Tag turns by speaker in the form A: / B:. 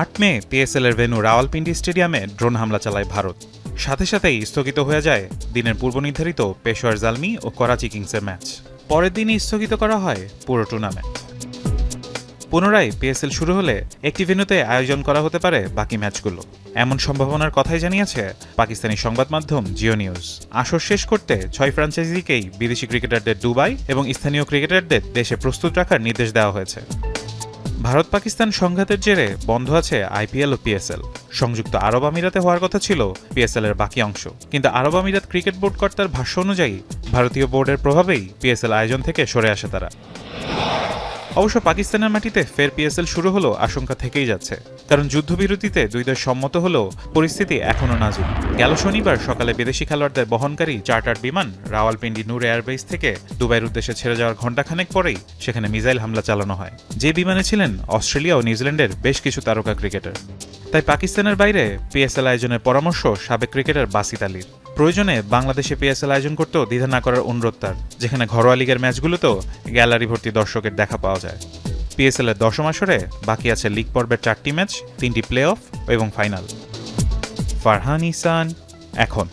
A: 8 মে PSL এর venue Rawalpindi স্টেডিয়ামে drone হামলা চালায় ভারত। সাথে সাথেই স্থগিত হয়ে যায় দিনের পূর্বনির্ধারিত পেশোয়ার জালমি ও করাচি কিংসের ম্যাচ। পরের দিনই স্থগিত করা হয় পুরো টুর্নামেন্ট। পুনরায় পিএসএল শুরু হলে একটি ভেন্যুতে আয়োজন করা হতে পারে বাকি ম্যাচগুলো, এমন সম্ভাবনার কথাই জানিয়েছে পাকিস্তানি সংবাদ মাধ্যম জিও নিউজ। আসর শেষ করতে 6 ফ্র্যাঞ্চাইজিকেই বিদেশি ক্রিকেটারদের দুবাই এবং স্থানীয় ক্রিকেটারদের দেশে প্রস্তুত রাখার নির্দেশ দেওয়া হয়েছে। ভারত পাকিস্তান সংঘাতের জেরে বন্ধ আছে আইপিএল ও পিএসএল। সংযুক্ত আরব আমিরাতে হওয়ার কথা ছিল পিএসএল এর বাকি অংশ, কিন্তু আরব আমিরাত ক্রিকেট বোর্ড কর্তার ভাষ্য অনুযায়ী ভারতীয় বোর্ডের প্রভাবেই পিএসএল আয়োজন থেকে সরে আসে তারা। অবশ্য পাকিস্তানের মাটিতে ফের পিএসএল শুরু হলো আশঙ্কা থেকেই যাচ্ছে, কারণ যুদ্ধবিরতিতে দুই দেশ সম্মত হলেও পরিস্থিতি এখনও নাজুক। গেল শনিবার সকালে বিদেশি খেলোয়াড়দের বহনকারী চার্টার্ড বিমান রাওয়ালপিন্ডি নূর এয়ারবেস থেকে দুবাইয়ের উদ্দেশ্যে ছেড়ে যাওয়ার ঘণ্টাখানেক পরেই সেখানে মিসাইল হামলা চালানো হয়। যে বিমানে ছিলেন অস্ট্রেলিয়া ও নিউজিল্যান্ডের বেশ কিছু তারকা ক্রিকেটার। তাই পাকিস্তানের বাইরে পিএসএল আয়োজনের পরামর্শ সাবেক ক্রিকেটার বাসিত আলীর। প্রয়োজনে বাংলাদেশে পিএসএল আয়োজন করতেও দ্বিধা না করার অনুরোধ তার, যেখানে ঘরোয়া লিগের ম্যাচগুলোতেও গ্যালারি ভর্তি দর্শকের দেখা পাওয়া যায়। পিএসএল এর 10ম আসরে বাকি আছে লিগ পর্বের 4টি ম্যাচ, 3টি প্লে অফ এবং ফাইনাল। ফারহান ইহসান, এখন।